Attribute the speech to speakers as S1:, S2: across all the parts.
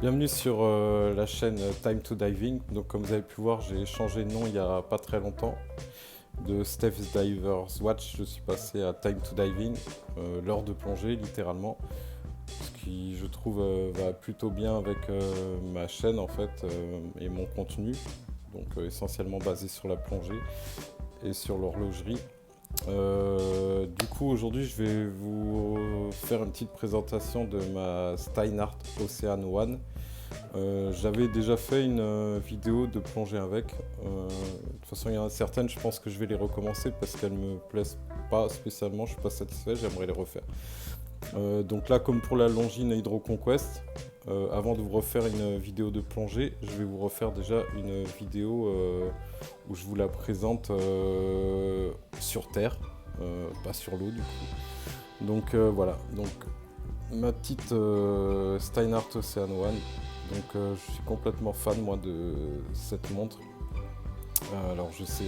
S1: Bienvenue sur la chaîne Time to Diving. Donc comme vous avez pu voir, j'ai changé de nom il n'y a pas très longtemps. De Steph's Divers Watch, je suis passé à Time to Diving, l'heure de plongée littéralement. Ce qui je trouve va plutôt bien avec ma chaîne en fait et mon contenu. Donc essentiellement basé sur la plongée et sur l'horlogerie. Du coup aujourd'hui je vais vous faire une petite présentation de ma Steinhardt Ocean One. J'avais déjà fait une vidéo de plongée avec. De toute façon il y en a certaines, je pense que je vais les recommencer parce qu'elles me plaisent pas spécialement, je suis pas satisfait, j'aimerais les refaire. Donc là comme pour la Longines Hydro Conquest, avant de vous refaire une vidéo de plongée, je vais vous refaire déjà une vidéo où je vous la présente sur terre, pas sur l'eau du coup. Donc voilà, donc ma petite Steinhardt Ocean One. Donc je suis complètement fan moi de cette montre. Alors je sais,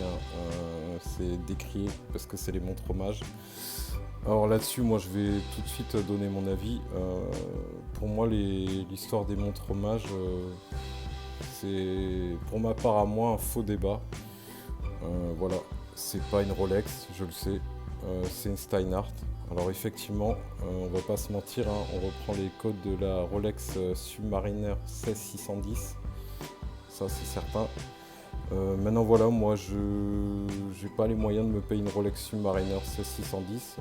S1: c'est décrié parce que c'est les montres hommages. Alors là-dessus, moi je vais tout de suite donner mon avis. Pour moi, l'histoire des montres hommages, c'est pour ma part à moi un faux débat. Voilà, c'est pas une Rolex, je le sais, c'est une Steinhardt. Alors effectivement, on va pas se mentir, hein, on reprend les codes de la Rolex Submariner 16610, ça c'est certain. Maintenant voilà, moi je n'ai pas les moyens de me payer une Rolex Submariner 16610.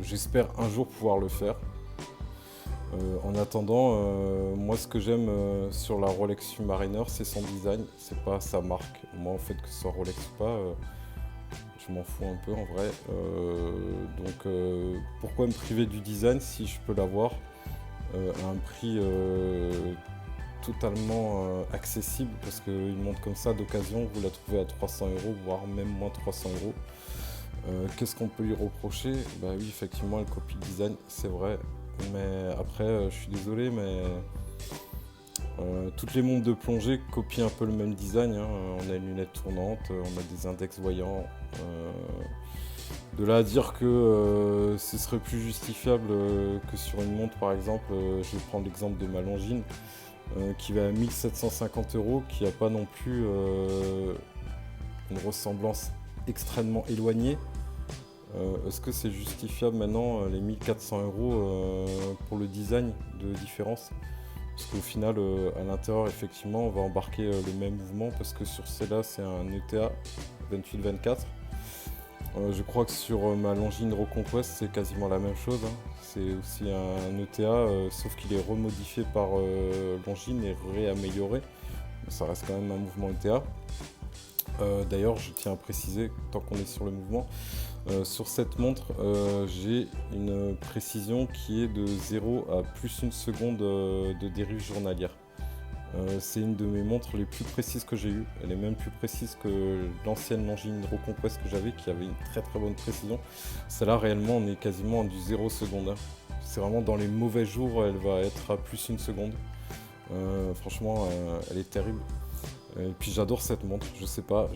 S1: J'espère un jour pouvoir le faire. En attendant, moi ce que j'aime sur la Rolex Submariner, c'est son design, c'est pas sa marque. Moi en fait que ce soit Rolex ou pas, je m'en fous un peu en vrai. Donc pourquoi me priver du design si je peux l'avoir à un prix totalement accessible, parce qu'une montre comme ça d'occasion, vous la trouvez à 300 €, voire même moins 300 €. Qu'est-ce qu'on peut lui reprocher? Bah oui, effectivement, elle copie le design, c'est vrai. Mais après, je suis désolé, mais toutes les montres de plongée copient un peu le même design, hein. On a une lunette tournante, on a des index voyants. De là à dire que ce serait plus justifiable que sur une montre, par exemple, je vais prendre l'exemple de ma Longines, qui va à 1750 €, qui n'a pas non plus une ressemblance extrêmement éloignée. Est-ce que c'est justifiable maintenant les 1400 € pour le design de différence? Parce qu'au final, à l'intérieur, effectivement, on va embarquer le même mouvement, parce que sur celle-là, c'est un ETA 28-24. Je crois que sur ma Longines Reconquest, c'est quasiment la même chose, hein. C'est aussi un ETA, sauf qu'il est remodifié par Longines et réamélioré. Mais ça reste quand même un mouvement ETA. D'ailleurs, je tiens à préciser, tant qu'on est sur le mouvement, sur cette montre, j'ai une précision qui est de 0 à plus 1 seconde de dérive journalière. C'est une de mes montres les plus précises que j'ai eues. Elle est même plus précise que l'ancienne Longines Reconquest que j'avais, qui avait une très très bonne précision. Celle-là, réellement, on est quasiment à du 0 seconde, hein. C'est vraiment dans les mauvais jours, elle va être à plus 1 seconde. Franchement, elle est terrible. Et puis j'adore cette montre, je sais pas,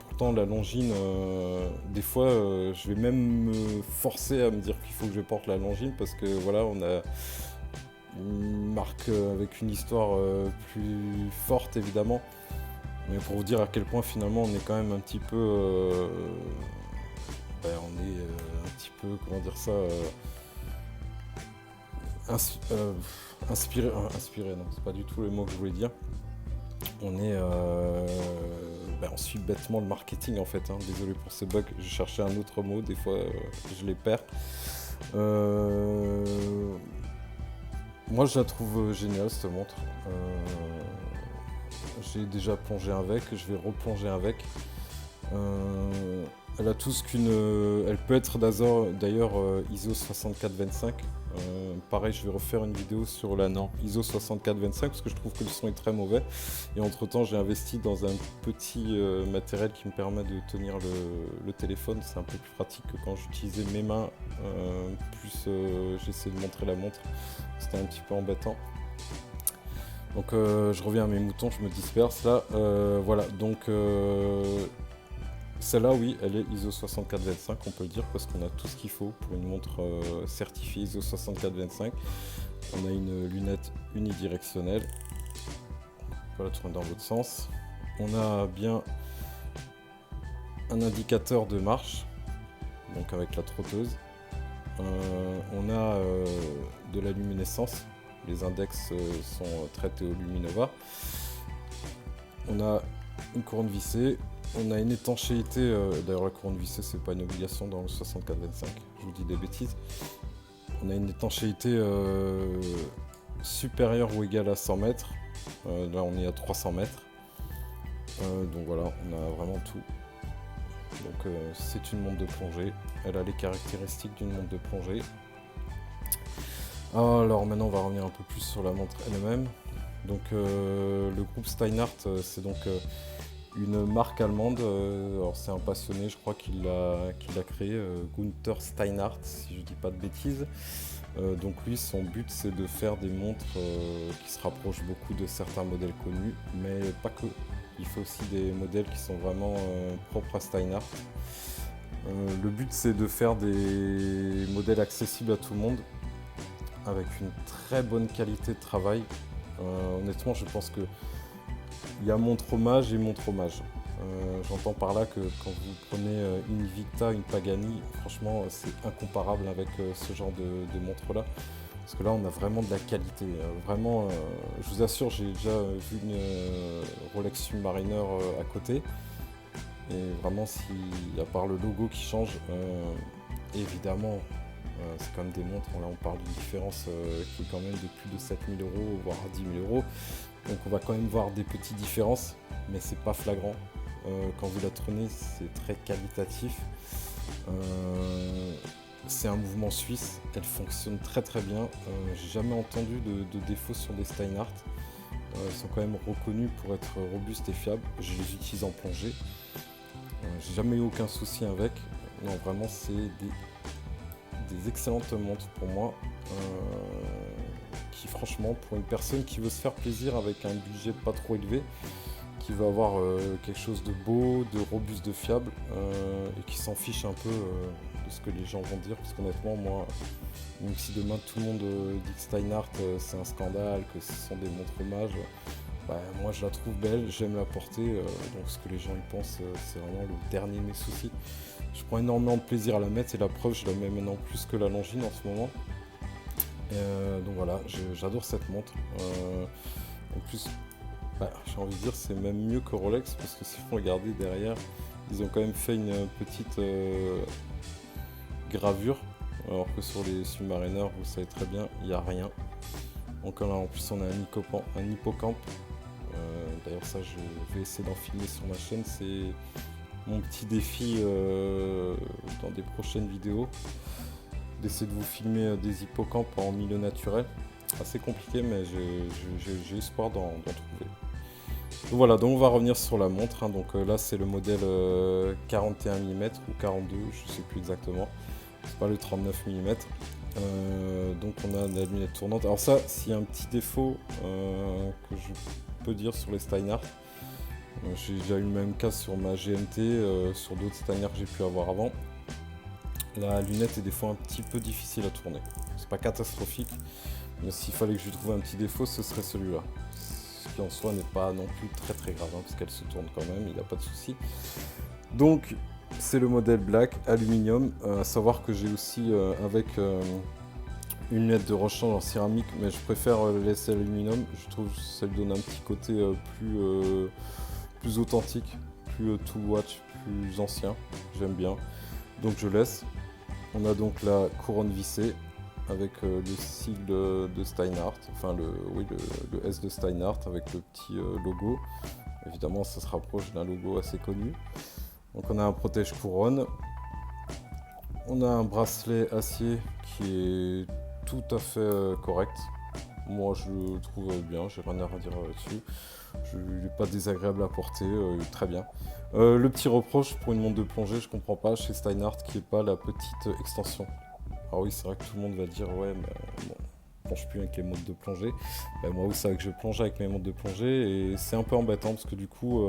S1: pourtant la Longines, des fois je vais même me forcer à me dire qu'il faut que je porte la Longines, parce que voilà, on a une marque avec une histoire plus forte évidemment, mais pour vous dire à quel point finalement on est quand même un petit peu, on est un petit peu, comment dire ça, inspiré, non, c'est pas du tout le mot que je voulais dire. On suit bêtement le marketing en fait, hein. Désolé pour ce bug, je cherchais un autre mot, des fois je les perds. Moi je la trouve géniale cette montre. J'ai déjà plongé avec, je vais replonger avec. Elle a tout ce elle peut être d'ailleurs ISO 6425. Pareil, je vais refaire une vidéo sur la ISO 6425 parce que je trouve que le son est très mauvais. Et entre temps, j'ai investi dans un petit matériel qui me permet de tenir le téléphone. C'est un peu plus pratique que quand j'utilisais mes mains. Plus j'essaie de montrer la montre. C'était un petit peu embêtant. Donc je reviens à mes moutons, je me disperse là. Voilà, donc celle-là, oui, elle est ISO 6425, on peut le dire, parce qu'on a tout ce qu'il faut pour une montre certifiée ISO 6425. On a une lunette unidirectionnelle. On peut la tourner dans l'autre sens. On a bien un indicateur de marche, donc avec la trotteuse. On a de la luminescence. Les index sont traités au Luminova. On a une couronne vissée. On a une étanchéité. D'ailleurs, la couronne vissée, c'est pas une obligation dans le 6425. Je vous dis des bêtises. On a une étanchéité supérieure ou égale à 100 mètres. Là, on est à 300 mètres. Donc voilà, on a vraiment tout. Donc c'est une montre de plongée. Elle a les caractéristiques d'une montre de plongée. Alors maintenant, on va revenir un peu plus sur la montre elle-même. Donc le groupe Steinhart, c'est donc une marque allemande. Alors c'est un passionné, je crois qu'il l'a créé, Gunther Steinhart, si je dis pas de bêtises. Donc lui, son but, c'est de faire des montres qui se rapprochent beaucoup de certains modèles connus, mais pas que. Il fait aussi des modèles qui sont vraiment propres à Steinhart. Le but, c'est de faire des modèles accessibles à tout le monde, avec une très bonne qualité de travail. Honnêtement, je pense qu'il y a montre hommage et montre hommage. J'entends par là que quand vous prenez une Invicta, une Pagani, franchement, c'est incomparable avec ce genre de montre-là. Parce que là, on a vraiment de la qualité. Vraiment, je vous assure, j'ai déjà vu une Rolex Submariner à côté. Et vraiment, à part le logo qui change, évidemment, c'est quand même des montres. Là, on parle d'une différence qui est quand même de plus de 7 000 €, voire 10 000 €. Donc, on va quand même voir des petites différences, mais c'est pas flagrant. Quand vous la prenez, c'est très qualitatif. C'est un mouvement suisse, elle fonctionne très très bien. J'ai jamais entendu de défauts sur des Steinhart. Ils sont quand même reconnus pour être robustes et fiables. Je les utilise en plongée. J'ai jamais eu aucun souci avec. Non, vraiment, c'est des excellentes montres pour moi. Qui franchement, pour une personne qui veut se faire plaisir avec un budget pas trop élevé, qui veut avoir quelque chose de beau, de robuste, de fiable, et qui s'en fiche un peu de ce que les gens vont dire, parce qu'honnêtement, moi, même si demain tout le monde dit que Steinhart c'est un scandale, que ce sont des montres hommages, moi je la trouve belle, j'aime la porter, donc ce que les gens y pensent, c'est vraiment le dernier de mes soucis. Je prends énormément de plaisir à la mettre, et la preuve, je la mets maintenant plus que la Longines en ce moment. Donc voilà, j'adore cette montre. En plus, j'ai envie de dire c'est même mieux que Rolex, parce que si vous regardez derrière, ils ont quand même fait une petite gravure, alors que sur les Submariner, vous savez très bien, il n'y a rien. Donc là, en plus, on a un hippocampe. D'ailleurs, ça, je vais essayer d'en filmer sur ma chaîne. C'est mon petit défi dans des prochaines vidéos, d'essayer de vous filmer des hippocampes en milieu naturel. Assez compliqué, mais j'ai espoir d'en trouver. Donc voilà, donc on va revenir sur la montre, hein. Donc là c'est le modèle 41 mm ou 42, je sais plus exactement, c'est pas le 39 mm. Donc on a la lunette tournante. Alors ça, s'il y a un petit défaut que je peux dire sur les Steinhart, j'ai déjà eu le même cas sur ma GMT, sur d'autres Steinhart que j'ai pu avoir avant. La lunette est des fois un petit peu difficile à tourner, c'est pas catastrophique, mais s'il fallait que je lui trouve un petit défaut, ce serait celui-là. Ce qui en soi n'est pas non plus très très grave, hein, parce qu'elle se tourne quand même, il n'y a pas de souci. Donc c'est le modèle Black Aluminium, à savoir que j'ai aussi avec une lunette de rechange en céramique, mais je préfère laisser aluminium. Je trouve que ça lui donne un petit côté plus authentique, plus tool watch, plus ancien, j'aime bien. Donc je laisse. On a donc la couronne vissée avec le sigle de Steinhart, enfin le S de Steinhart avec le petit logo. Évidemment, ça se rapproche d'un logo assez connu. Donc on a un protège couronne. On a un bracelet acier qui est tout à fait correct. Moi je le trouve bien, j'ai rien à redire là-dessus. Il n'est pas désagréable à porter, très bien. Le petit reproche pour une montre de plongée, je comprends pas chez Steinhart qui n'est pas la petite extension. Alors oui, c'est vrai que tout le monde va dire ouais, mais bon, je plonge plus avec les montres de plongée. Moi, vous savez que je plonge avec mes montres de plongée et c'est un peu embêtant parce que du coup,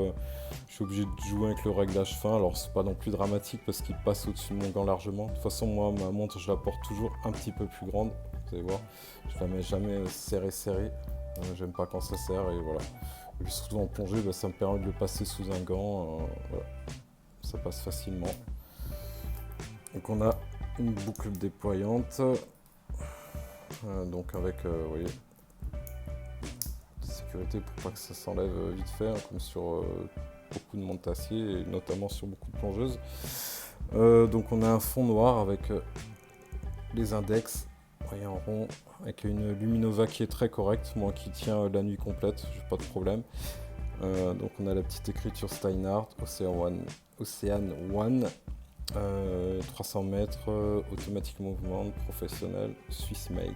S1: je suis obligé de jouer avec le réglage fin. Alors c'est pas non plus dramatique parce qu'il passe au-dessus de mon gant largement. De toute façon, moi, ma montre, je la porte toujours un petit peu plus grande. vous allez voir. Je la mets jamais serrée. J'aime pas quand ça serre et voilà. Et puis surtout en plongée, ça me permet de le passer sous un gant. Voilà. Ça passe facilement. Donc on a une boucle déployante. Donc avec, vous voyez, sécurité pour pas que ça s'enlève vite fait, comme sur beaucoup de montes acier et notamment sur beaucoup de plongeuses. Donc on a un fond noir avec les index, voyez, en rond, avec une Luminova qui est très correcte, moi qui tient la nuit complète, j'ai pas de problème. Donc on a la petite écriture Steinhardt, Ocean One, 300 mètres, automatique mouvement, professionnel, Swiss made.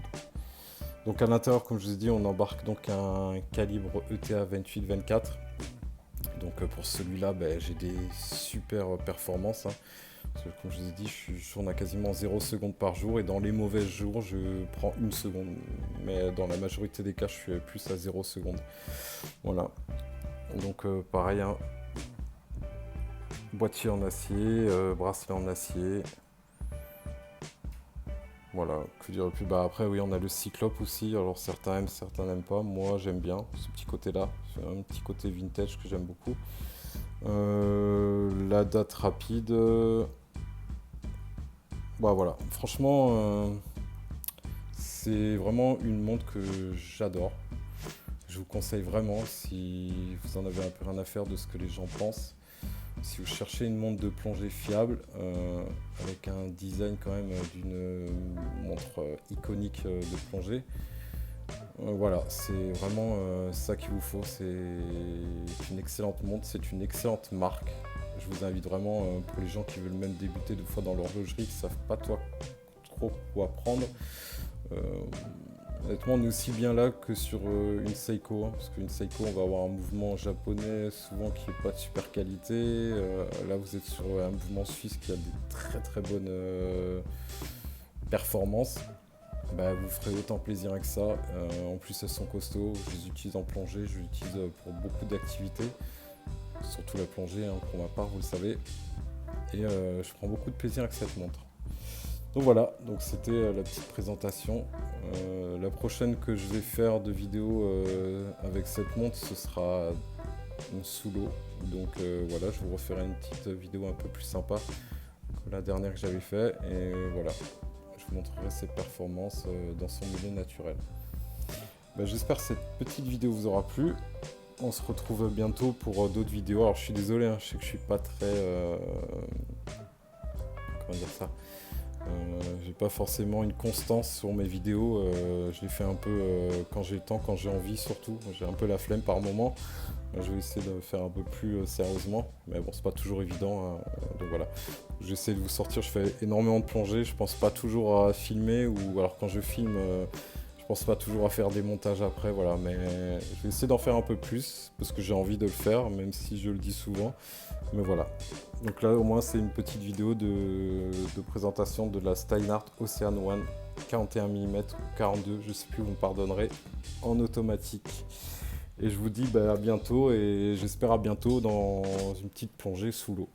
S1: Donc à l'intérieur, comme je vous ai dit, on embarque donc un calibre ETA 28-24. Donc pour celui-là, j'ai des super performances. Parce que, comme je vous ai dit, je tourne à quasiment 0 secondes par jour et dans les mauvais jours, je prends 1 seconde. Mais dans la majorité des cas, je suis plus à 0 secondes. Voilà. Donc pareil, hein. Boîtier en acier, bracelet en acier. Voilà, que dire plus. Après, oui, on a le Cyclope aussi. Alors certains aiment, certains n'aiment pas. Moi, j'aime bien ce petit côté-là. C'est un petit côté vintage que j'aime beaucoup. La date rapide. Voilà. Franchement, c'est vraiment une montre que j'adore. Je vous conseille vraiment si vous en avez un peu rien à faire de ce que les gens pensent. Si vous cherchez une montre de plongée fiable, avec un design quand même d'une montre iconique de plongée, voilà, c'est vraiment ça qu'il vous faut. C'est une excellente montre, c'est une excellente marque. Je vous invite vraiment, pour les gens qui veulent même débuter des fois dans l'horlogerie, qui ne savent pas trop quoi prendre. Honnêtement, on est aussi bien là que sur une Seiko, parce qu'une Seiko, on va avoir un mouvement japonais souvent qui n'est pas de super qualité. Là, vous êtes sur un mouvement suisse qui a des très bonnes performances. Vous ferez autant plaisir avec ça. En plus, elles sont costauds. Je les utilise en plongée, je les utilise pour beaucoup d'activités, surtout la plongée, hein, pour ma part, vous le savez. Et je prends beaucoup de plaisir avec cette montre. Donc voilà, donc c'était la petite présentation. La prochaine que je vais faire de vidéo avec cette montre, ce sera sous l'eau. Donc voilà, je vous referai une petite vidéo un peu plus sympa que la dernière que j'avais fait. Et voilà, je vous montrerai ses performances dans son milieu naturel. J'espère que cette petite vidéo vous aura plu. On se retrouve bientôt pour d'autres vidéos. Alors je suis désolé, hein, je sais que je suis pas très... comment dire ça, j'ai pas forcément une constance sur mes vidéos, je les fais un peu quand j'ai le temps, quand j'ai envie surtout. J'ai un peu la flemme par moment. Je vais essayer de faire un peu plus sérieusement, mais bon, c'est pas toujours évident, hein. Donc voilà, j'essaie de vous sortir. Je fais énormément de plongées, je pense pas toujours à filmer, ou alors quand je filme, je pense pas toujours à faire des montages après, voilà. Mais je vais essayer d'en faire un peu plus parce que j'ai envie de le faire, même si je le dis souvent. Mais voilà. Donc là, au moins, c'est une petite vidéo de présentation de la Steinhardt Ocean One 41 mm ou 42, je sais plus, vous me pardonnerez, en automatique. Et je vous dis à bientôt, et j'espère à bientôt dans une petite plongée sous l'eau.